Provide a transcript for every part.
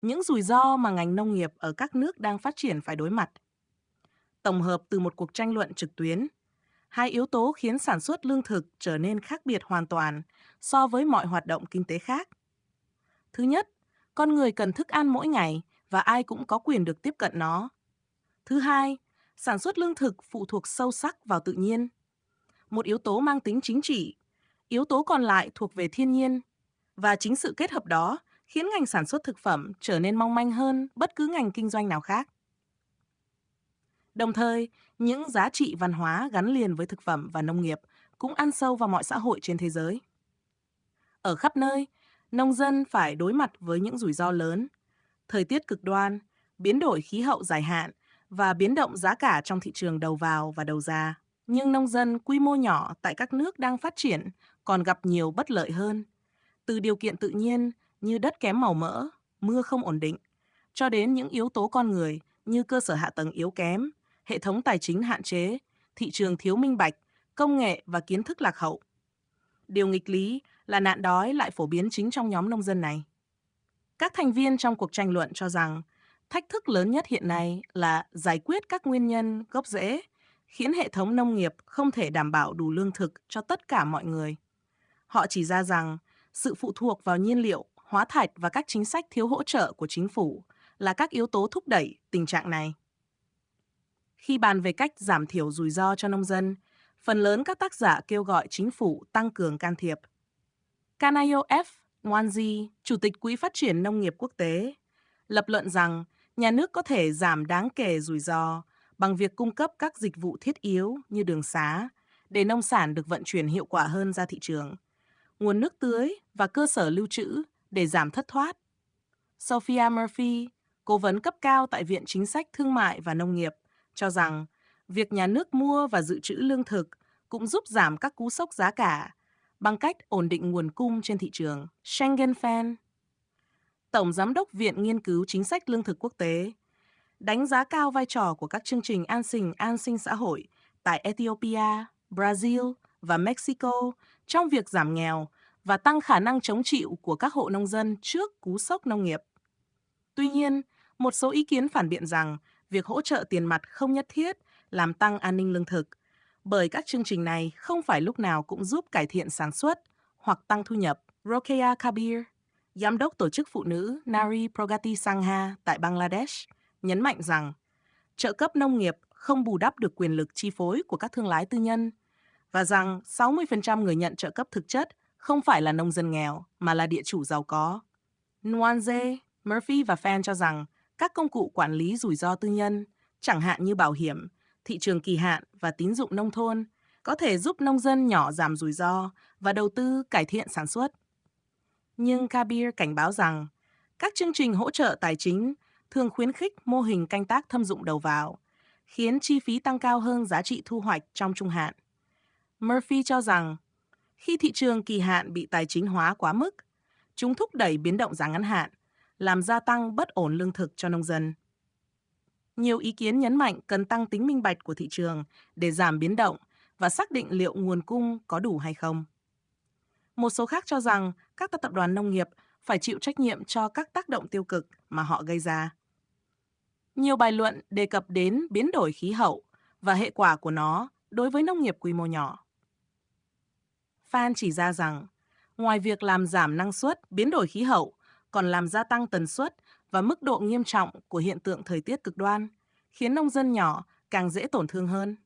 Những rủi ro mà ngành nông nghiệp ở các nước đang phát triển phải đối mặt. Tổng hợp từ một cuộc tranh luận trực tuyến, hai yếu tố khiến sản xuất lương thực trở nên khác biệt hoàn toàn so với mọi hoạt động kinh tế khác. Thứ nhất, con người cần thức ăn mỗi ngày và ai cũng có quyền được tiếp cận nó. Thứ hai, sản xuất lương thực phụ thuộc sâu sắc vào tự nhiên. Một yếu tố mang tính chính trị, yếu tố còn lại thuộc về thiên nhiên. Và chính sự kết hợp đó khiến ngành sản xuất thực phẩm trở nên mong manh hơn bất cứ ngành kinh doanh nào khác. Đồng thời, những giá trị văn hóa gắn liền với thực phẩm và nông nghiệp cũng ăn sâu vào mọi xã hội trên thế giới. Ở khắp nơi, nông dân phải đối mặt với những rủi ro lớn, thời tiết cực đoan, biến đổi khí hậu dài hạn và biến động giá cả trong thị trường đầu vào và đầu ra. Nhưng nông dân quy mô nhỏ tại các nước đang phát triển còn gặp nhiều bất lợi hơn, từ điều kiện tự nhiên như đất kém màu mỡ, mưa không ổn định, cho đến những yếu tố con người như cơ sở hạ tầng yếu kém, hệ thống tài chính hạn chế, thị trường thiếu minh bạch, công nghệ và kiến thức lạc hậu. Điều nghịch lý là nạn đói lại phổ biến chính trong nhóm nông dân này. Các thành viên trong cuộc tranh luận cho rằng thách thức lớn nhất hiện nay là giải quyết các nguyên nhân gốc rễ, khiến hệ thống nông nghiệp không thể đảm bảo đủ lương thực cho tất cả mọi người. Họ chỉ ra rằng sự phụ thuộc vào nhiên liệu, hóa thạch và các chính sách thiếu hỗ trợ của chính phủ là các yếu tố thúc đẩy tình trạng này. Khi bàn về cách giảm thiểu rủi ro cho nông dân, phần lớn các tác giả kêu gọi chính phủ tăng cường can thiệp. Kanayo F. Nwanzi, Chủ tịch Quỹ Phát triển Nông nghiệp Quốc tế, lập luận rằng nhà nước có thể giảm đáng kể rủi ro bằng việc cung cấp các dịch vụ thiết yếu như đường xá để nông sản được vận chuyển hiệu quả hơn ra thị trường, nguồn nước tưới và cơ sở lưu trữ để giảm thất thoát. Sophia Murphy, cố vấn cấp cao tại Viện Chính sách Thương mại và Nông nghiệp, cho rằng việc nhà nước mua và dự trữ lương thực cũng giúp giảm các cú sốc giá cả bằng cách ổn định nguồn cung trên thị trường. Schengen Fan, Tổng Giám đốc Viện Nghiên cứu Chính sách Lương thực Quốc tế, đánh giá cao vai trò của các chương trình an sinh xã hội tại Ethiopia, Brazil và Mexico trong việc giảm nghèo và tăng khả năng chống chịu của các hộ nông dân trước cú sốc nông nghiệp. Tuy nhiên, một số ý kiến phản biện rằng việc hỗ trợ tiền mặt không nhất thiết làm tăng an ninh lương thực, bởi các chương trình này không phải lúc nào cũng giúp cải thiện sản xuất hoặc tăng thu nhập. Rokeya Kabir, Giám đốc Tổ chức Phụ nữ Nari Pragati Sangha tại Bangladesh, nhấn mạnh rằng trợ cấp nông nghiệp không bù đắp được quyền lực chi phối của các thương lái tư nhân và rằng 60% người nhận trợ cấp thực chất không phải là nông dân nghèo mà là địa chủ giàu có. Nwanze, Murphy và Fan cho rằng các công cụ quản lý rủi ro tư nhân, chẳng hạn như bảo hiểm, thị trường kỳ hạn và tín dụng nông thôn, có thể giúp nông dân nhỏ giảm rủi ro và đầu tư cải thiện sản xuất. Nhưng Kabir cảnh báo rằng các chương trình hỗ trợ tài chính thường khuyến khích mô hình canh tác thâm dụng đầu vào, khiến chi phí tăng cao hơn giá trị thu hoạch trong trung hạn. Murphy cho rằng khi thị trường kỳ hạn bị tài chính hóa quá mức, chúng thúc đẩy biến động giá ngắn hạn, làm gia tăng bất ổn lương thực cho nông dân. Nhiều ý kiến nhấn mạnh cần tăng tính minh bạch của thị trường để giảm biến động và xác định liệu nguồn cung có đủ hay không. Một số khác cho rằng các tập đoàn nông nghiệp phải chịu trách nhiệm cho các tác động tiêu cực mà họ gây ra. Nhiều bài luận đề cập đến biến đổi khí hậu và hệ quả của nó đối với nông nghiệp quy mô nhỏ. Fan chỉ ra rằng, ngoài việc làm giảm năng suất, biến đổi khí hậu còn làm gia tăng tần suất và mức độ nghiêm trọng của hiện tượng thời tiết cực đoan, khiến nông dân nhỏ càng dễ tổn thương hơn.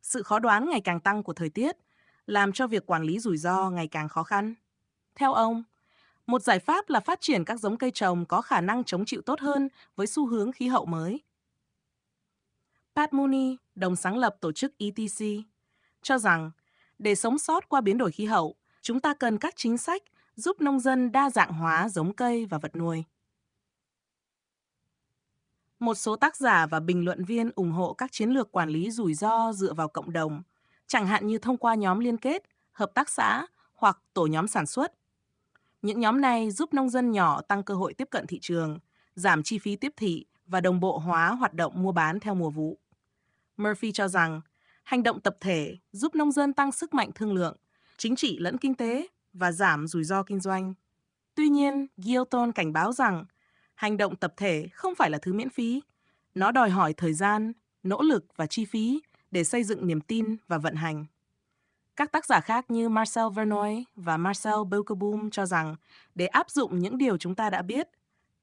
Sự khó đoán ngày càng tăng của thời tiết làm cho việc quản lý rủi ro ngày càng khó khăn. Theo ông, một giải pháp là phát triển các giống cây trồng có khả năng chống chịu tốt hơn với xu hướng khí hậu mới. Pat Mooney, đồng sáng lập tổ chức ETC, cho rằng để sống sót qua biến đổi khí hậu, chúng ta cần các chính sách giúp nông dân đa dạng hóa giống cây và vật nuôi. Một số tác giả và bình luận viên ủng hộ các chiến lược quản lý rủi ro dựa vào cộng đồng, chẳng hạn như thông qua nhóm liên kết, hợp tác xã hoặc tổ nhóm sản xuất. Những nhóm này giúp nông dân nhỏ tăng cơ hội tiếp cận thị trường, giảm chi phí tiếp thị và đồng bộ hóa hoạt động mua bán theo mùa vụ. Murphy cho rằng, hành động tập thể giúp nông dân tăng sức mạnh thương lượng, chính trị lẫn kinh tế và giảm rủi ro kinh doanh. Tuy nhiên, Gilton cảnh báo rằng, Hành động tập thể không phải là thứ miễn phí. Nó đòi hỏi thời gian, nỗ lực và chi phí để xây dựng niềm tin và vận hành. Các tác giả khác như Marcel Vernoy và Marcel Boekeboom cho rằng để áp dụng những điều chúng ta đã biết,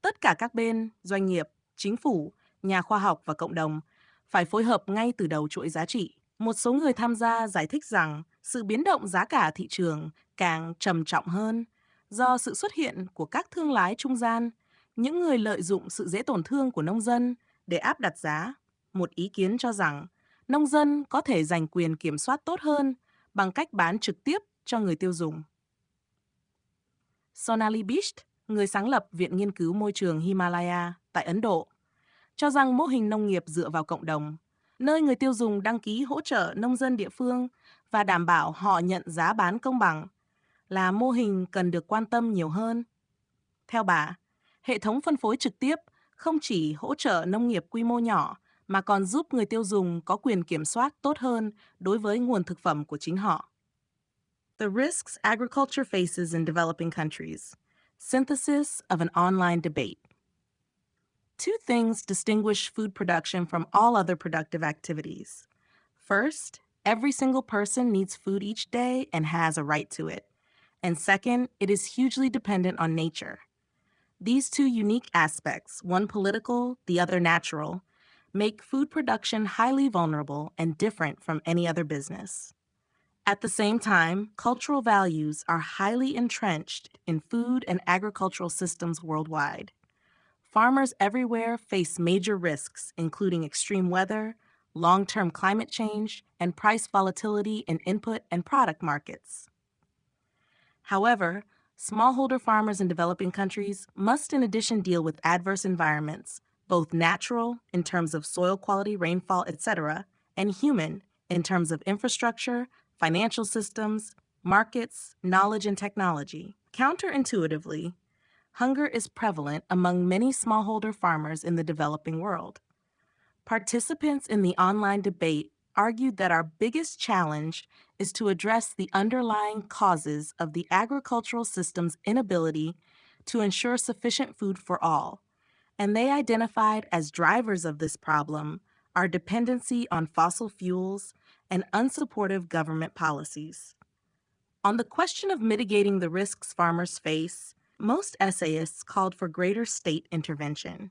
tất cả các bên, doanh nghiệp, chính phủ, nhà khoa học và cộng đồng phải phối hợp ngay từ đầu chuỗi giá trị. Một số người tham gia giải thích rằng sự biến động giá cả thị trường càng trầm trọng hơn do sự xuất hiện của các thương lái trung gian, những người lợi dụng sự dễ tổn thương của nông dân để áp đặt giá. Một ý kiến cho rằng nông dân có thể giành quyền kiểm soát tốt hơn bằng cách bán trực tiếp cho người tiêu dùng. Sonali Bisht, người sáng lập Viện Nghiên cứu Môi trường Himalaya tại Ấn Độ, cho rằng mô hình nông nghiệp dựa vào cộng đồng, nơi người tiêu dùng đăng ký hỗ trợ nông dân địa phương và đảm bảo họ nhận giá bán công bằng, là mô hình cần được quan tâm nhiều hơn. Theo bà, hệ thống phân phối trực tiếp không chỉ hỗ trợ nông nghiệp quy mô nhỏ mà còn giúp người tiêu dùng có quyền kiểm soát tốt hơn đối với nguồn thực phẩm của chính họ. The risks agriculture faces in developing countries. Synthesis of an online debate. Two things distinguish food production from all other productive activities. First, every single person needs food each day and has a right to it. And second, it is hugely dependent on nature. These two unique aspects, one political, the other natural, make food production highly vulnerable and different from any other business. At the same time, cultural values are highly entrenched in food and agricultural systems worldwide. Farmers everywhere face major risks, including extreme weather, long-term climate change, and price volatility in input and product markets. However, smallholder farmers in developing countries must in addition deal with adverse environments, both natural in terms of soil quality, rainfall, etc., and human in terms of infrastructure, financial systems, markets, knowledge, and technology. Counterintuitively, hunger is prevalent among many smallholder farmers in the developing world. Participants in the online debate argued that our biggest challenge is to address the underlying causes of the agricultural system's inability to ensure sufficient food for all, and they identified as drivers of this problem our dependency on fossil fuels and unsupportive government policies. On the question of mitigating the risks farmers face, most essayists called for greater state intervention.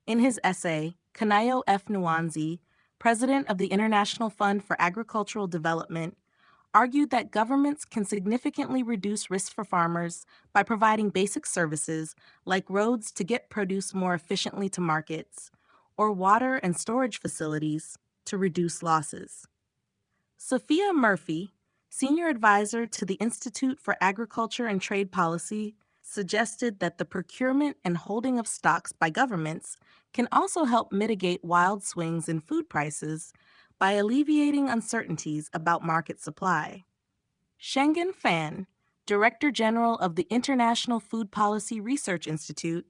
In his essay, Kanayo F. Nwanzi, president of the International Fund for Agricultural Development, argued that governments can significantly reduce risks for farmers by providing basic services like roads to get produce more efficiently to markets, or water and storage facilities to reduce losses. Sophia Murphy, senior advisor to the Institute for Agriculture and Trade Policy, suggested that the procurement and holding of stocks by governments can also help mitigate wild swings in food prices by alleviating uncertainties about market supply. Schengen Fan, Director General of the International Food Policy Research Institute,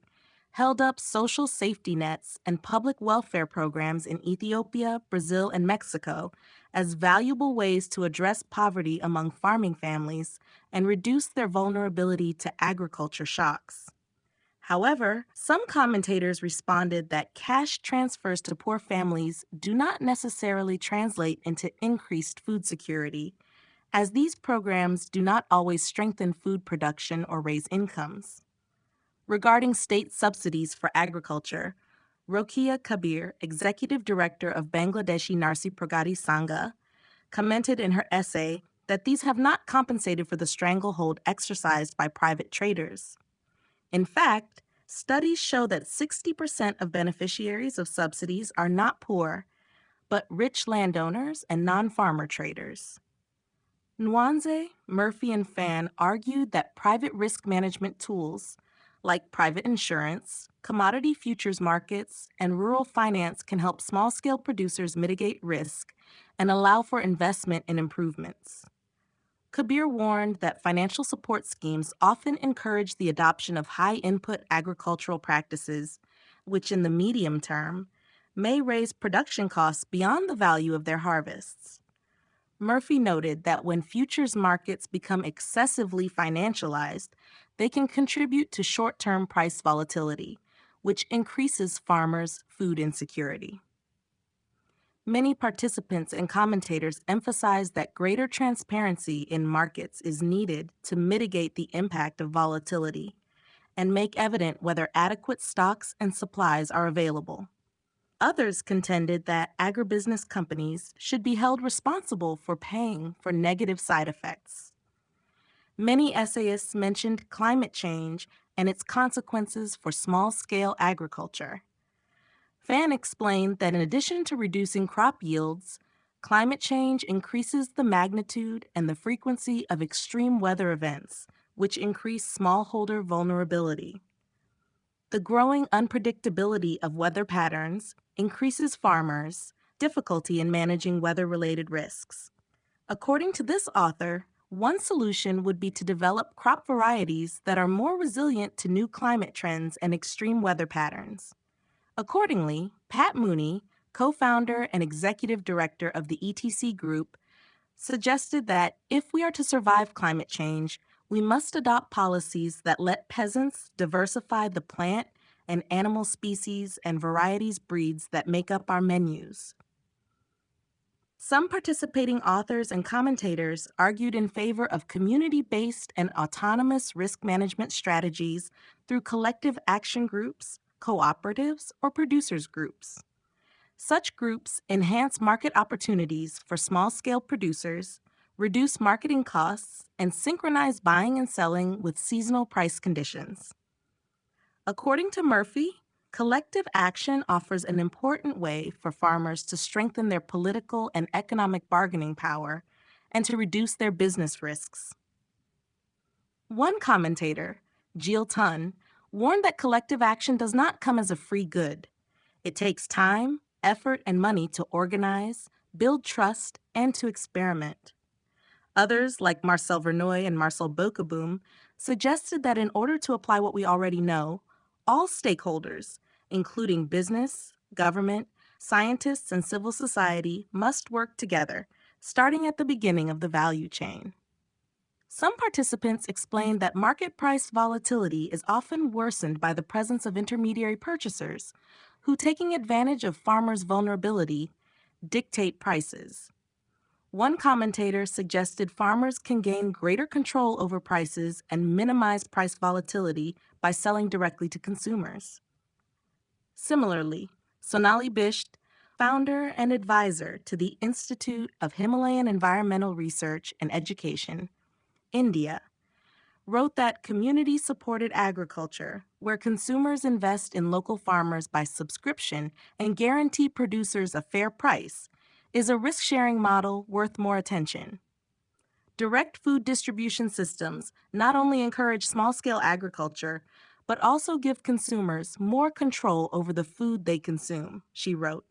held up social safety nets and public welfare programs in Ethiopia, Brazil, and Mexico as valuable ways to address poverty among farming families and reduce their vulnerability to agriculture shocks. However, some commentators responded that cash transfers to poor families do not necessarily translate into increased food security, as these programs do not always strengthen food production or raise incomes. Regarding state subsidies for agriculture, Rokia Kabir, executive director of Bangladeshi Narsi Pragati Sangha, commented in her essay that these have not compensated for the stranglehold exercised by private traders. In fact, studies show that 60% of beneficiaries of subsidies are not poor, but rich landowners and non-farmer traders. Nwanze, Murphy, and Fan argued that private risk management tools like private insurance, commodity futures markets, and rural finance can help small-scale producers mitigate risk and allow for investment in improvements. Kabir warned that financial support schemes often encourage the adoption of high-input agricultural practices, which in the medium term may raise production costs beyond the value of their harvests. Murphy noted that when futures markets become excessively financialized, they can contribute to short-term price volatility, which increases farmers' food insecurity. Many participants and commentators emphasize that greater transparency in markets is needed to mitigate the impact of volatility and make evident whether adequate stocks and supplies are available. Others contended that agribusiness companies should be held responsible for paying for negative side effects. Many essayists mentioned climate change and its consequences for small-scale agriculture. Fan explained that in addition to reducing crop yields, climate change increases the magnitude and the frequency of extreme weather events, which increase smallholder vulnerability. The growing unpredictability of weather patterns increases farmers' difficulty in managing weather-related risks. According to this author, one solution would be to develop crop varieties that are more resilient to new climate trends and extreme weather patterns. Accordingly, Pat Mooney, co-founder and executive director of the ETC Group, suggested that if we are to survive climate change, we must adopt policies that let peasants diversify the plant and animal species and varieties breeds that make up our menus. Some participating authors and commentators argued in favor of community-based and autonomous risk management strategies through collective action groups, cooperatives, or producers groups. Such groups enhance market opportunities for small-scale producers, reduce marketing costs, and synchronize buying and selling with seasonal price conditions. According to Murphy, collective action offers an important way for farmers to strengthen their political and economic bargaining power and to reduce their business risks. One commentator, Jill Tunn, warned that collective action does not come as a free good. It takes time, effort, and money to organize, build trust, and to experiment. Others, like Marcel Verneuil and Marcel Boekeboom, suggested that in order to apply what we already know, all stakeholders, including business, government, scientists, and civil society, must work together, starting at the beginning of the value chain. Some participants explained that market price volatility is often worsened by the presence of intermediary purchasers who, taking advantage of farmers' vulnerability, dictate prices. One commentator suggested farmers can gain greater control over prices and minimize price volatility by selling directly to consumers. Similarly, Sonali Bisht, founder and advisor to the Institute of Himalayan Environmental Research and Education, India, wrote that community-supported agriculture, where consumers invest in local farmers by subscription and guarantee producers a fair price, is a risk-sharing model worth more attention. Direct food distribution systems not only encourage small-scale agriculture, but also give consumers more control over the food they consume, she wrote.